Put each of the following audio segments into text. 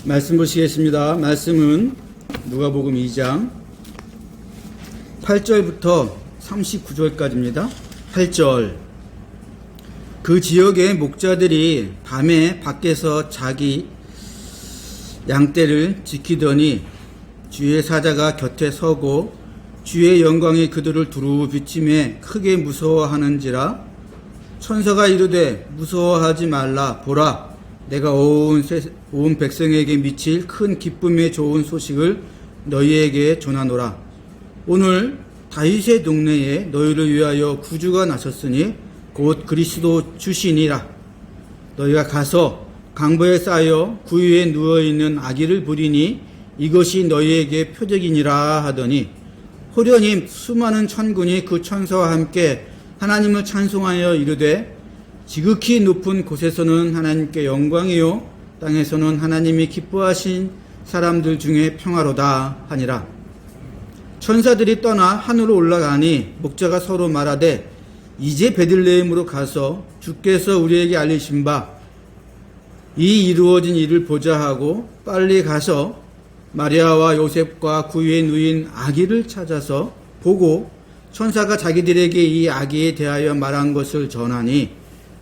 말씀 보시겠습니다. 말씀은 누가복음 2장 8절부터 39절까지입니다. 8절. 그 지역의 목자들이 밤에 밖에서 자기 양떼를 지키더니 주의 사자가 곁에 서고 주의 영광이 그들을 두루 비침에 크게 무서워하는지라. 천사가 이르되 무서워하지 말라. 보라, 내가 온 백성에게 미칠 큰 기쁨의 좋은 소식을 너희에게 전하노라. 오늘 다윗의 동네에 너희를 위하여 구주가 나셨으니 곧 그리스도 주시니라. 너희가 가서 강보에 쌓여 구유에 누워있는 아기를 보리니 이것이 너희에게 표적이니라 하더니, 호련히 수많은 천군이 그 천사와 함께 하나님을 찬송하여 이르되, 지극히 높은 곳에서는 하나님께 영광이요 땅에서는 하나님이 기뻐하신 사람들 중에 평화로다 하니라. 천사들이 떠나 하늘로 올라가니 목자가 서로 말하되, 이제 베들레헴으로 가서 주께서 우리에게 알리신 바 이 이루어진 일을 보자 하고 빨리 가서 마리아와 요셉과 구유에 누인 아기를 찾아서 보고 천사가 자기들에게 이 아기에 대하여 말한 것을 전하니,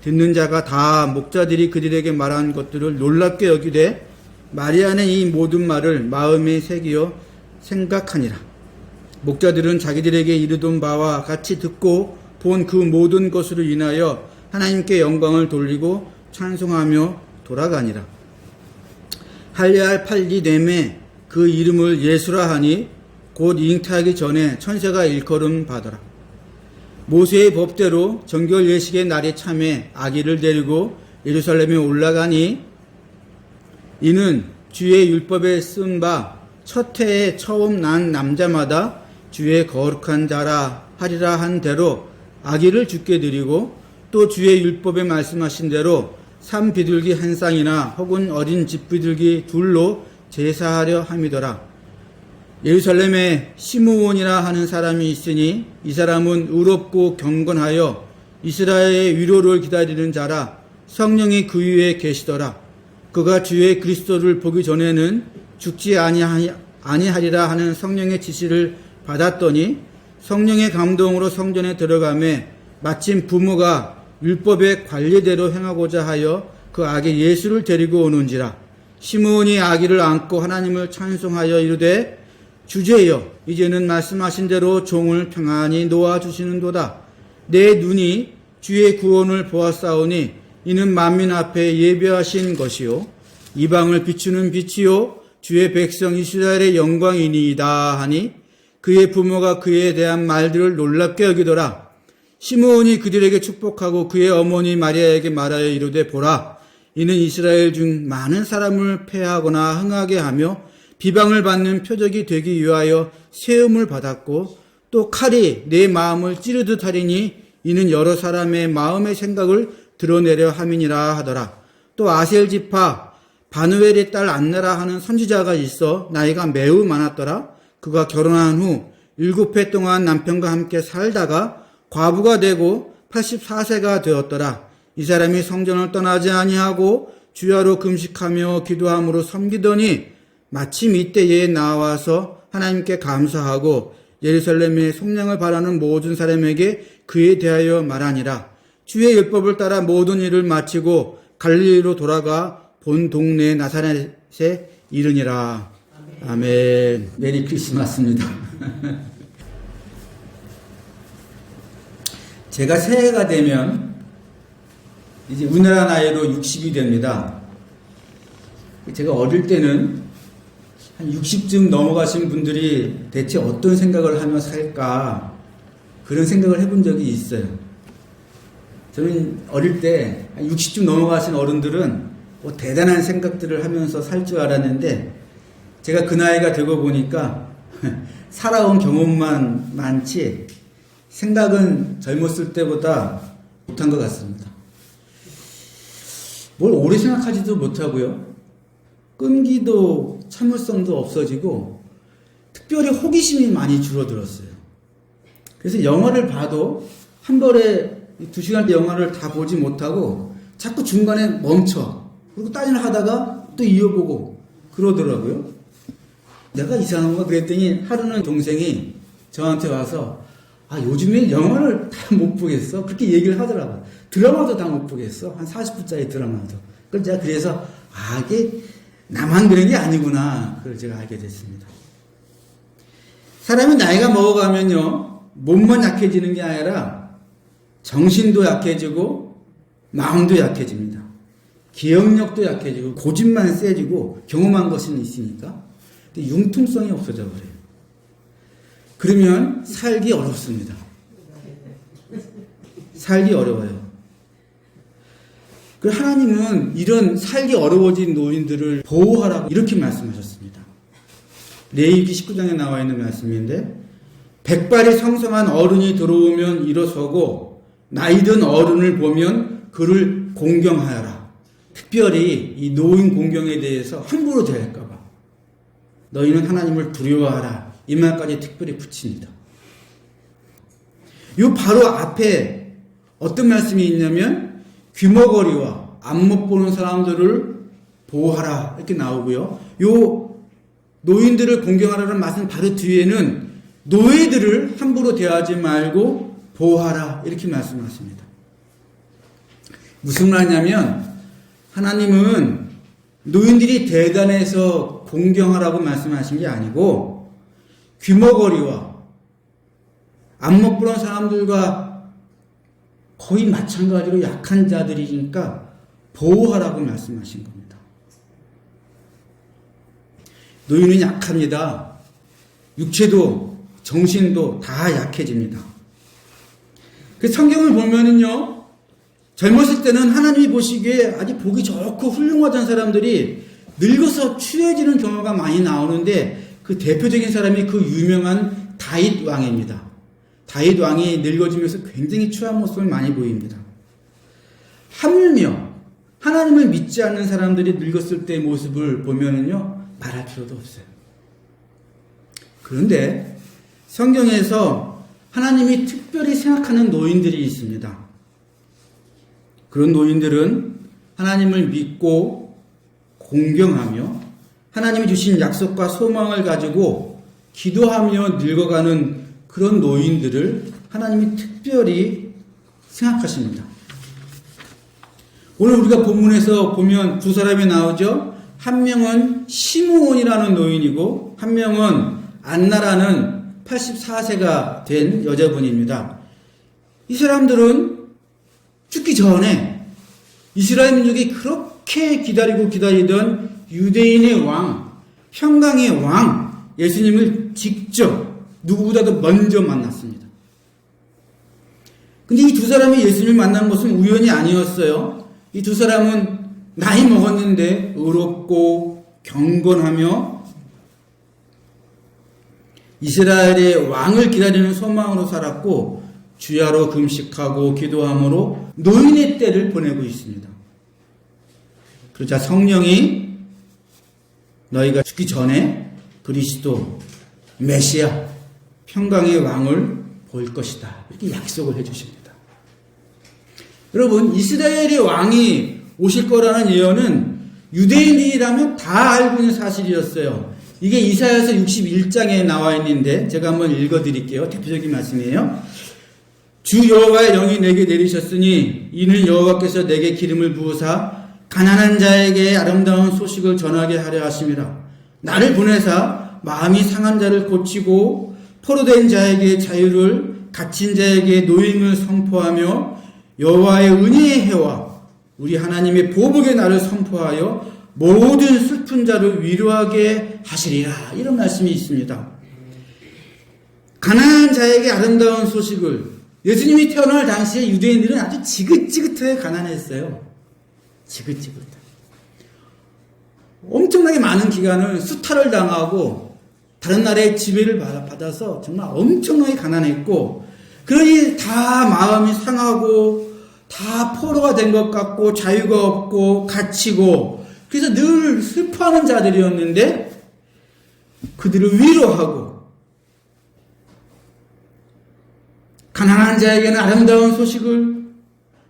듣는 자가 다 목자들이 그들에게 말한 것들을 놀랍게 여기되 마리아는 이 모든 말을 마음에 새기어 생각하니라. 목자들은 자기들에게 이르던 바와 같이 듣고 본 그 모든 것으로 인하여 하나님께 영광을 돌리고 찬송하며 돌아가니라. 할례할 8리 내매 그 이름을 예수라 하니 곧 잉태하기 전에 천사가 일컬음 받아라. 모세의 법대로 정결 예식의 날에 참에 아기를 데리고 예루살렘에 올라가니, 이는 주의 율법에 쓴 바 첫 해에 처음 난 남자마다 주의 거룩한 자라 하리라 한 대로 아기를 주께 드리고, 또 주의 율법에 말씀하신 대로 삼 비둘기 한 쌍이나 혹은 어린 집 비둘기 둘로 제사하려 함이더라. 예루살렘에 시므온이라 하는 사람이 있으니 이 사람은 의롭고 경건하여 이스라엘의 위로를 기다리는 자라. 성령이 그 위에 계시더라. 그가 주의 그리스도를 보기 전에는 죽지 아니하리라 하는 성령의 지시를 받았더니 성령의 감동으로 성전에 들어가매 마침 부모가 율법의 관례대로 행하고자 하여 그 아기 예수를 데리고 오는지라. 시므온이 아기를 안고 하나님을 찬송하여 이르되, 주제여, 이제는 말씀하신 대로 종을 평안히 놓아주시는도다. 내 눈이 주의 구원을 보았사오니 이는 만민 앞에 예비하신 것이요 이방을 비추는 빛이요 주의 백성 이스라엘의 영광이니이다 하니, 그의 부모가 그에 대한 말들을 놀랍게 여기더라. 시므온이 그들에게 축복하고 그의 어머니 마리아에게 말하여 이르되, 보라, 이는 이스라엘 중 많은 사람을 패하거나 흥하게 하며 비방을 받는 표적이 되기 위하여 세움을 받았고, 또 칼이 내 마음을 찌르듯 하리니 이는 여러 사람의 마음의 생각을 드러내려 함이니라 하더라. 또 아셀 지파 바누엘의 딸 안나라 하는 선지자가 있어 나이가 매우 많았더라. 그가 결혼한 후 7해 동안 남편과 함께 살다가 과부가 되고 84세가 되었더라. 이 사람이 성전을 떠나지 아니하고 주야로 금식하며 기도함으로 섬기더니 마침 이때에 나와서 하나님께 감사하고 예루살렘의 속량을 바라는 모든 사람에게 그에 대하여 말하니라. 주의 율법을 따라 모든 일을 마치고 갈릴리로 돌아가 본 동네 나사렛에 이르니라. 아멘. 메리 크리스마스입니다. 제가 새해가 되면 이제 우리나라 나이로 60이 됩니다. 제가 어릴 때는 한 60쯤 넘어가신 분들이 대체 어떤 생각을 하며 살까, 그런 생각을 해본 적이 있어요. 저는 어릴 때 한 60쯤 넘어가신 어른들은 뭐 대단한 생각들을 하면서 살 줄 알았는데, 제가 그 나이가 되고 보니까 살아온 경험만 많지 생각은 젊었을 때보다 못한 것 같습니다. 뭘 오래 생각하지도 못하고요. 끈기도 참을성도 없어지고 특별히 호기심이 많이 줄어들었어요. 그래서 영화를 봐도 한 번에 2시간대 영화를 다 보지 못하고 자꾸 중간에 멈춰. 그리고 딴 일 하다가 또 이어보고 그러더라고요. 내가 이상한가 그랬더니 하루는 동생이 저한테 와서 요즘에 영화를 다 못 보겠어. 그렇게 얘기를 하더라고요. 드라마도 다 못 보겠어. 한 40분짜리 드라마도. 그래서 이게 나만 그런 게 아니구나. 그걸 제가 알게 됐습니다. 사람이 나이가 먹어가면요, 몸만 약해지는 게 아니라 정신도 약해지고 마음도 약해집니다. 기억력도 약해지고 고집만 세지고 경험한 것은 있으니까 근데 융통성이 없어져 버려요. 그러면 살기 어렵습니다. 살기 어려워요. 그리고 하나님은 이런 살기 어려워진 노인들을 보호하라고 이렇게 말씀하셨습니다. 레위기 19장에 나와 있는 말씀인데 백발이 성성한 어른이 들어오면 일어서고 나이든 어른을 보면 그를 공경하여라. 특별히 이 노인 공경에 대해서 함부로 대할까봐 너희는 하나님을 두려워하라. 이 말까지 특별히 붙입니다. 요 바로 앞에 어떤 말씀이 있냐면 귀머거리와 안못 보는 사람들을 보호하라 이렇게 나오고요. 요 노인들을 공경하라는 말씀 바로 뒤에는 노예들을 함부로 대하지 말고 보호하라 이렇게 말씀하십니다. 무슨 말이냐면 하나님은 노인들이 대단해서 공경하라고 말씀하신 게 아니고 귀머거리와 안못 보는 사람들과 거의 마찬가지로 약한 자들이니까 보호하라고 말씀하신 겁니다. 노인은 약합니다. 육체도 정신도 다 약해집니다. 그 성경을 보면은요, 젊었을 때는 하나님이 보시기에 아주 보기 좋고 훌륭하던 사람들이 늙어서 추해지는 경우가 많이 나오는데 그 대표적인 사람이 그 유명한 다윗 왕입니다. 다윗 왕이 늙어지면서 굉장히 추한 모습을 많이 보입니다. 하물며 하나님을 믿지 않는 사람들이 늙었을 때의 모습을 보면은요, 말할 필요도 없어요. 그런데 성경에서 하나님이 특별히 생각하는 노인들이 있습니다. 그런 노인들은 하나님을 믿고 공경하며 하나님이 주신 약속과 소망을 가지고 기도하며 늙어가는 그런 노인들을 하나님이 특별히 생각하십니다. 오늘 우리가 본문에서 보면 두 사람이 나오죠. 한 명은 시므온이라는 노인이고 한 명은 안나라는 84세가 된 여자분입니다. 이 사람들은 죽기 전에 이스라엘 민족이 그렇게 기다리던 유대인의 왕, 평강의 왕 예수님을 직접 누구보다도 먼저 만났습니다. 근데 이 두 사람이 예수님을 만난 것은 우연이 아니었어요. 이 두 사람은 나이 먹었는데 의롭고 경건하며 이스라엘의 왕을 기다리는 소망으로 살았고 주야로 금식하고 기도함으로 노인의 때를 보내고 있습니다. 그러자 성령이 너희가 죽기 전에 그리스도 메시아 평강의 왕을 볼 것이다 이렇게 약속을 해주십니다. 여러분, 이스라엘의 왕이 오실 거라는 예언은 유대인이라면 다 알고 있는 사실이었어요. 이게 이사야서 61장에 나와 있는데 제가 한번 읽어드릴게요. 대표적인 말씀이에요. 주 여호와의 영이 내게 내리셨으니 이는 여호와께서 내게 기름을 부으사 가난한 자에게 아름다운 소식을 전하게 하려 하심이라. 나를 보내사 마음이 상한 자를 고치고 포로된 자에게 자유를 갇힌 자에게 노임을 선포하며 여호와의 은혜의 해와 우리 하나님의 보복의 날을 선포하여 모든 슬픈 자를 위로하게 하시리라. 이런 말씀이 있습니다. 가난한 자에게 아름다운 소식을, 예수님이 태어날 당시에 유대인들은 아주 지긋지긋하게 가난했어요. 지긋지긋. 엄청나게 많은 기간을 수탈을 당하고 다른 나라의 지배를 받아서 정말 엄청나게 가난했고, 그러니 다 마음이 상하고 다 포로가 된 것 같고 자유가 없고 갇히고, 그래서 늘 슬퍼하는 자들이었는데 그들을 위로하고 가난한 자에게는 아름다운 소식을,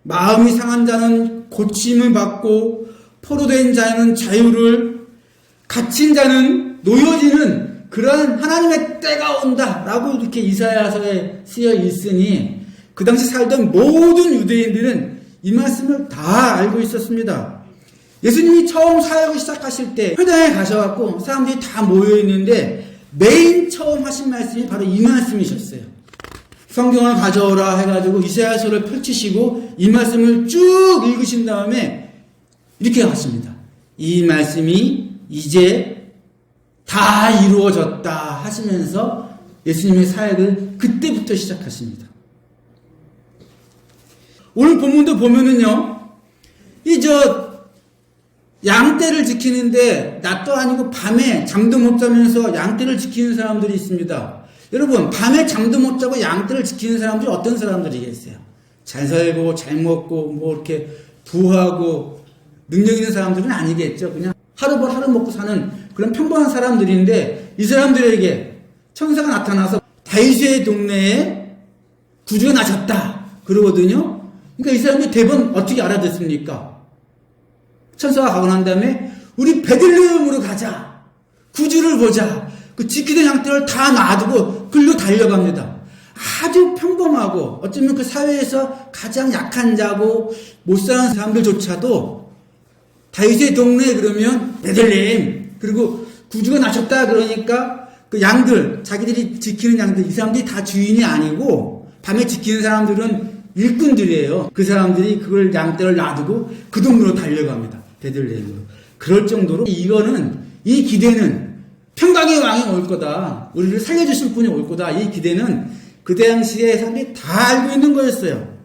마음이 상한 자는 고침을 받고 포로된 자는 자유를, 갇힌 자는 놓여지는 그러한 하나님의 때가 온다라고 이렇게 이사야서에 쓰여 있으니 그 당시 살던 모든 유대인들은 이 말씀을 다 알고 있었습니다. 예수님이 처음 사역을 시작하실 때 회당에 가셔갖고 사람들이 다 모여있는데 맨 처음 하신 말씀이 바로 이 말씀이셨어요. 성경을 가져오라 해가지고 이사야서를 펼치시고 이 말씀을 쭉 읽으신 다음에 이렇게 하십니다. 이 말씀이 이제 다 이루어졌다 하시면서 예수님의 사역을 그때부터 시작하십니다. 오늘 본문도 보면은요, 양떼를 지키는데 낮도 아니고 밤에 잠도 못 자면서 양떼를 지키는 사람들이 있습니다. 여러분, 밤에 잠도 못 자고 양떼를 지키는 사람들이 어떤 사람들이겠어요? 잘 살고 잘 먹고 뭐 이렇게 부하고 능력 있는 사람들은 아니겠죠. 그냥 하루 먹고 사는 그런 평범한 사람들인데 이 사람들에게 천사가 나타나서 다윗의 동네에 구주가 나셨다 그러거든요. 그러니까 이 사람들이 대부분 어떻게 알아듣습니까? 천사가 가고 난 다음에 우리 베들레헴으로 가자. 구주를 보자. 그 지키던 양떼를 다 놔두고 글로 달려갑니다. 아주 평범하고 어쩌면 그 사회에서 가장 약한 자고 못 사는 사람들조차도 다윗의 동네 그러면 베들레헴 그리고 구주가 나셨다 그러니까 그 양들 자기들이 지키는 양들 이 사람들이 다 주인이 아니고 밤에 지키는 사람들은 일꾼들이에요. 그 사람들이 그걸 양떼를 놔두고 그 동네로 달려갑니다. 베들레헴으로. 그럴 정도로 이 기대는 평강의 왕이 올 거다. 우리를 살려주실 분이 올 거다. 이 기대는 그 당시에 사람들이 다 알고 있는 거였어요.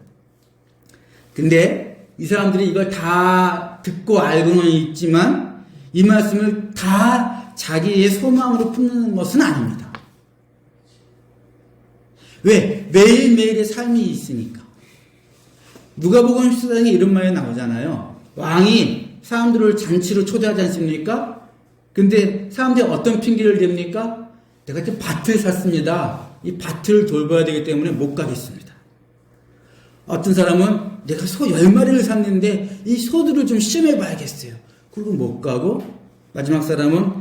근데 이 사람들이 이걸 다 듣고 알고는 있지만 이 말씀을 다 자기의 소망으로 품는 것은 아닙니다. 왜? 매일매일의 삶이 있으니까. 누가복음 14장에 이런 말이 나오잖아요. 왕이 사람들을 잔치로 초대하지 않습니까? 근데 사람들이 어떤 핑계를 댑니까? 내가 지금 밭을 샀습니다. 이 밭을 돌봐야 되기 때문에 못 가겠습니다. 어떤 사람은 내가 소 10마리를 샀는데 이 소들을 좀 시험해 봐야겠어요. 그리고 못 가고 마지막 사람은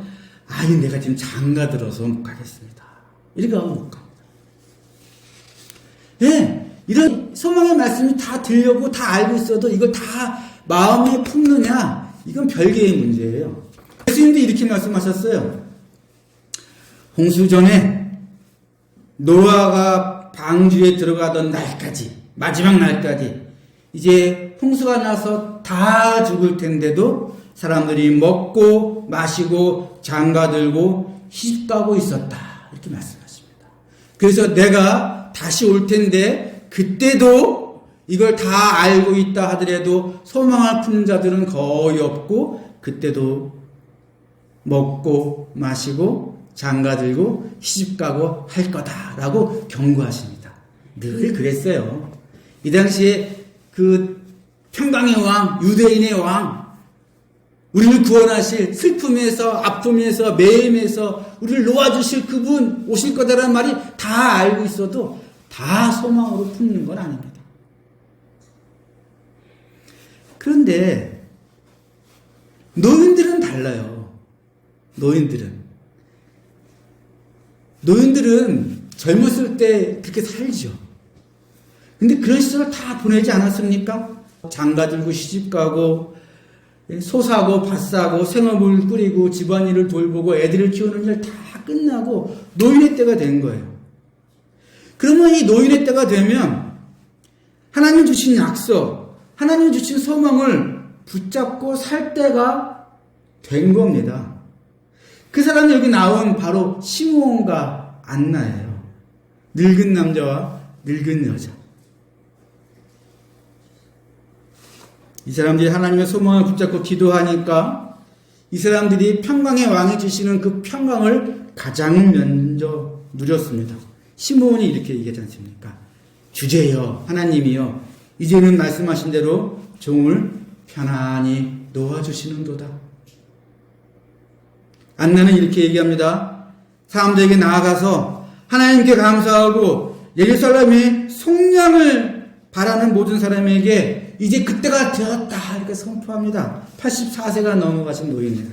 내가 지금 장가 들어서 못 가겠습니다. 이렇게 하면 못 갑니다. 네, 이런 소망의 말씀이 다 들려고 다 알고 있어도 이걸 다 마음에 품느냐? 이건 별개의 문제예요. 예수님도 이렇게 말씀하셨어요. 홍수 전에 노아가 방주에 들어가던 날까지, 마지막 날까지 이제 홍수가 나서 다 죽을 텐데도 사람들이 먹고 마시고 장가들고 시집가고 있었다. 이렇게 말씀하십니다. 그래서 내가 다시 올 텐데 그때도 이걸 다 알고 있다 하더라도 소망을 품는 자들은 거의 없고 그때도 먹고 마시고 장가들고 시집가고 할 거다라고 경고하십니다. 늘 그랬어요. 이 당시에 그 평강의 왕, 유대인의 왕, 우리를 구원하실 슬픔에서 아픔에서 매임에서 우리를 놓아주실 그분 오실 거다라는 말이 다 알고 있어도 다 소망으로 품는 건 아닙니다. 그런데 노인들은 달라요. 노인들은 젊었을 때 그렇게 살죠. 근데 그런 시절을 다 보내지 않았습니까? 장가들고 시집가고 소 사고 밭 사고 생업을 꾸리고 집안일을 돌보고 애들을 키우는 일 다 끝나고 노인의 때가 된 거예요. 그러면 이 노인의 때가 되면 하나님 주신 약속, 하나님 주신 소망을 붙잡고 살 때가 된 겁니다. 그 사람이 여기 나온 바로 시므온과 안나예요. 늙은 남자와 늙은 여자. 이 사람들이 하나님의 소망을 붙잡고 기도하니까 이 사람들이 평강의 왕이 주시는 그 평강을 가장 먼저 누렸습니다. 시므온이 이렇게 얘기하지 않습니까? 주제여 하나님이여 이제는 말씀하신 대로 종을 편안히 놓아주시는도다. 안나는 이렇게 얘기합니다. 사람들에게 나아가서 하나님께 감사하고 예루살렘의 속량을 바라는 모든 사람에게 이제 그때가 되었다 이렇게 선포합니다. 84세가 넘어가신 노인이에요.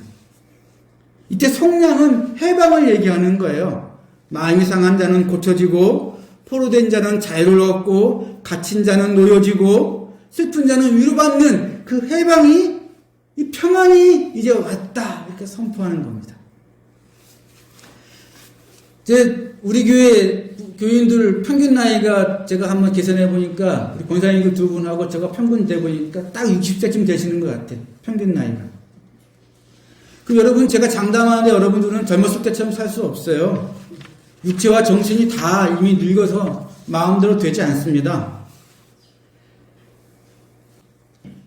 이때 속량은 해방을 얘기하는 거예요. 마음이 상한 자는 고쳐지고, 포로된 자는 자유를 얻고, 갇힌 자는 놓여지고, 슬픈 자는 위로받는 그 해방이, 이 평안이 이제 왔다. 이렇게 선포하는 겁니다. 우리 교회 교인들 평균 나이가 제가 한번 계산해 보니까, 우리 권사님들 두 분하고 제가 평균 돼 보니까 딱 60세쯤 되시는 것 같아요. 평균 나이가. 여러분, 제가 장담하는데 여러분들은 젊었을 때처럼 살 수 없어요. 육체와 정신이 다 이미 늙어서 마음대로 되지 않습니다.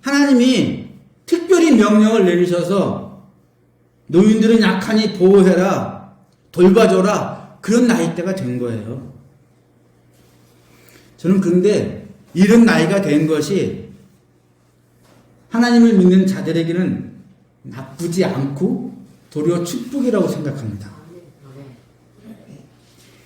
하나님이 특별히 명령을 내리셔서 노인들은 약하니 보호해라, 돌봐줘라, 그런 나이대가 된 거예요. 저는 그런데 이런 나이가 된 것이 하나님을 믿는 자들에게는 나쁘지 않고 도리어 축복이라고 생각합니다.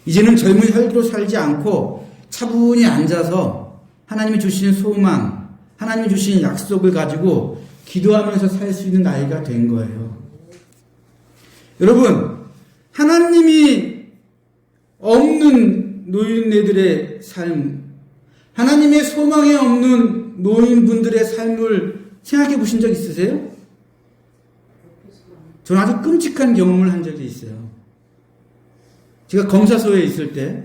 이제는 젊은 혈기로 살지 않고 차분히 앉아서 하나님이 주시는 소망, 하나님이 주시는 약속을 가지고 기도하면서 살 수 있는 나이가 된 거예요. 여러분, 하나님이 없는 노인네들의 삶, 하나님의 소망이 없는 노인분들의 삶을 생각해 보신 적 있으세요? 저는 아주 끔찍한 경험을 한 적이 있어요. 제가 검사소에 있을 때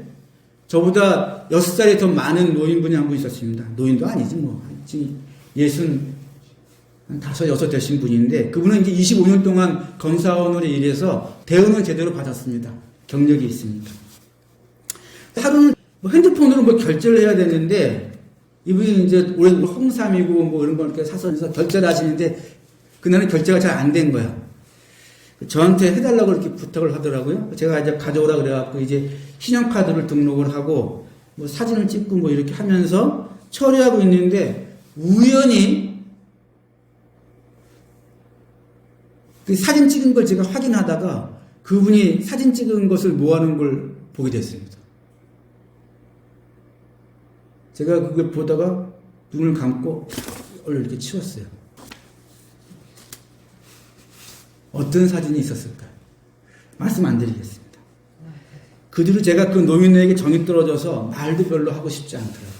저보다 6살이 더 많은 노인분이 한 분 있었습니다. 노인도 아니지 뭐. 지금 65, 6 되신 분인데 그분은 이제 25년 동안 검사원으로 일해서 대우는 제대로 받았습니다. 경력이 있으니까. 하루는 핸드폰으로 뭐 결제를 해야 되는데 이분이 이제 올해 홍삼이고 뭐 이런 거 이렇게 사서 결제를 하시는데 그날은 결제가 잘 안 된 거야. 저한테 해달라고 이렇게 부탁을 하더라고요. 제가 이제 가져오라 그래갖고 이제 신용카드를 등록을 하고 뭐 사진을 찍고 뭐 이렇게 하면서 처리하고 있는데 우연히 그 사진 찍은 걸 제가 확인하다가 그분이 사진 찍은 것을 모아놓은 걸 보게 됐습니다. 제가 그걸 보다가 눈을 감고 얼른 이렇게 치웠어요. 어떤 사진이 있었을까요? 말씀 안 드리겠습니다. 그 뒤로 제가 그 노인에게 정이 떨어져서 말도 별로 하고 싶지 않더라고요.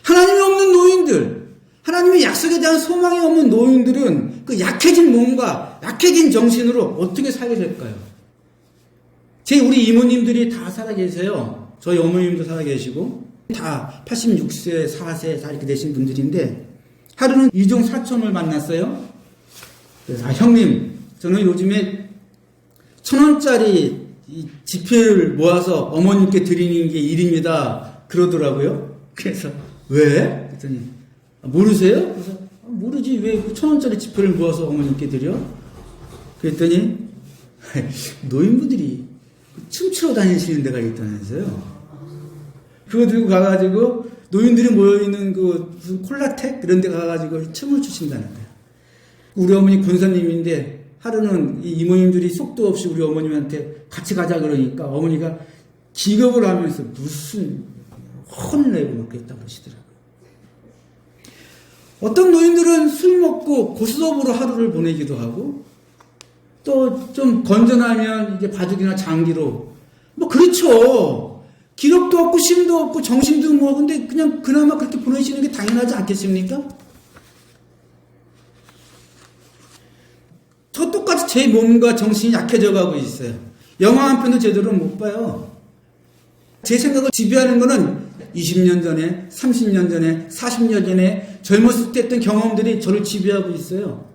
하나님이 없는 노인들, 하나님의 약속에 대한 소망이 없는 노인들은 그 약해진 몸과 약해진 정신으로 어떻게 살게 될까요? 우리 이모님들이 다 살아계세요. 저희 어머님도 살아계시고 다 86세, 4세 다 이렇게 되신 분들인데 하루는 이종 사촌을 만났어요. 그래서 형님, 저는 요즘에 1,000원짜리 지폐를 모아서 어머님께 드리는 게 일입니다. 그러더라고요. 그래서 왜? 그랬더니 모르세요? 그래서 모르지. 왜 1,000원짜리 지폐를 모아서 어머님께 드려? 그랬더니 노인분들이 춤추러 다니시는 데가 있다면서요. 그거 들고 가가지고 노인들이 모여있는 그 무슨 콜라텍 그런 데 가가지고 춤을 추신다는 거예요. 우리 어머니 권사님인데 하루는 이 이모님들이 속도 없이 우리 어머님한테 같이 가자 그러니까 어머니가 기겁을 하면서 무슨 혼을 내고 막 그랬다고 그러시더라고요. 어떤 노인들은 술 먹고 고스톱으로 하루를 보내기도 하고 또 좀 건전하면 이제 바둑이나 장기로 뭐 그렇죠. 기력도 없고 힘도 없고 정신도 뭐 근데 그냥 그나마 그렇게 보내시는 게 당연하지 않겠습니까? 저 똑같이 제 몸과 정신이 약해져 가고 있어요. 영화 한 편도 제대로 못 봐요. 제 생각을 지배하는 거는 20년 전에, 30년 전에, 40년 전에 젊었을 때 했던 경험들이 저를 지배하고 있어요.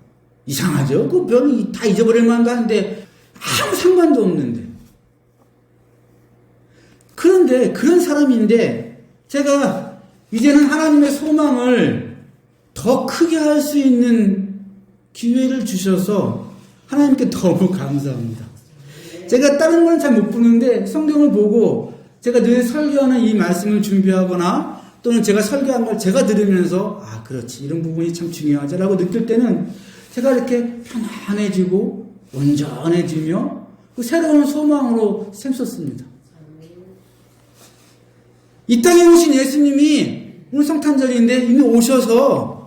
이상하죠? 그 별로 다 잊어버릴 만도 한데 아무 상관도 없는데. 그런데 그런 사람인데 제가 이제는 하나님의 소망을 더 크게 할 수 있는 기회를 주셔서 하나님께 너무 감사합니다. 제가 다른 건 잘 못 보는데 성경을 보고 제가 늘 설교하는 이 말씀을 준비하거나 또는 제가 설교한 걸 제가 들으면서 아 그렇지 이런 부분이 참 중요하지라고 느낄 때는 제가 이렇게 편안해지고 온전해지며 그 새로운 소망으로 샘솟습니다. 이 땅에 오신 예수님이 오늘 성탄절인데 이미 오셔서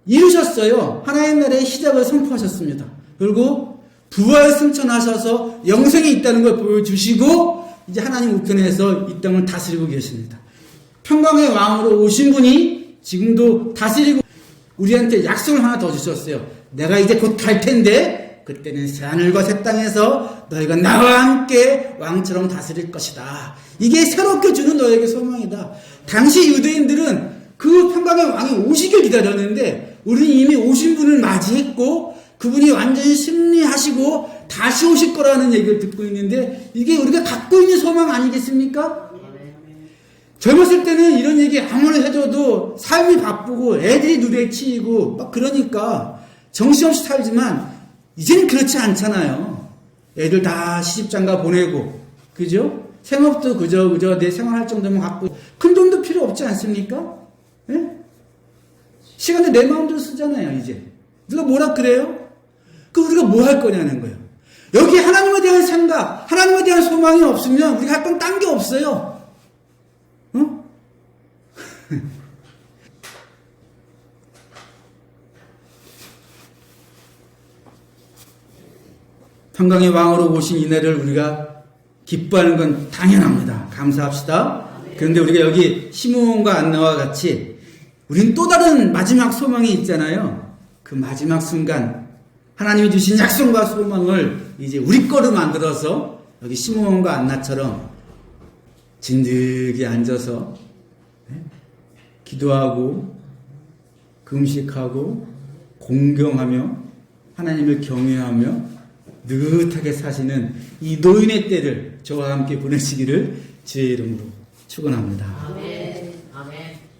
이루셨어요. 하나님 나라의 시작을 선포하셨습니다. 그리고 부활 승천하셔서 영생이 있다는 걸 보여주시고 이제 하나님 우편에서 이 땅을 다스리고 계십니다. 평강의 왕으로 오신 분이 지금도 다스리고 우리한테 약속을 하나 더 주셨어요. 내가 이제 곧 갈 텐데 그때는 새하늘과 새 땅에서 너희가 나와 함께 왕처럼 다스릴 것이다. 이게 새롭게 주는 너에게 소망이다. 당시 유대인들은 그 평강의 왕이 오시길 기다렸는데 우리는 이미 오신 분을 맞이했고 그분이 완전히 승리하시고 다시 오실 거라는 얘기를 듣고 있는데 이게 우리가 갖고 있는 소망 아니겠습니까? 젊었을 때는 이런 얘기 아무리 해줘도 삶이 바쁘고 애들이 눈에 치이고 막 그러니까 정신없이 살지만 이제는 그렇지 않잖아요. 애들 다 시집장가 보내고 그죠? 생업도 그저 내 생활할 정도면 갖고 큰 돈도 필요 없지 않습니까? 예? 시간도 내 마음대로 쓰잖아요. 이제 누가 뭐라 그래요? 그 우리가 뭐 할 거냐는 거예요. 여기 하나님에 대한 생각, 하나님에 대한 소망이 없으면 우리가 할 건 딴 게 없어요. 어? 평강의 왕으로 오신 이내를 우리가 기뻐하는 건 당연합니다. 감사합시다. 그런데 우리가 여기 시므온과 안나와 같이 우린 또 다른 마지막 소망이 있잖아요. 그 마지막 순간 하나님이 주신 약속과 소망을 이제 우리 거로 만들어서 여기 시므온과 안나처럼 진득이 앉아서 기도하고 금식하고 공경하며 하나님을 경외하며 느긋하게 사시는 이 노인의 때를 저와 함께 보내시기를 주의 이름으로 축원합니다.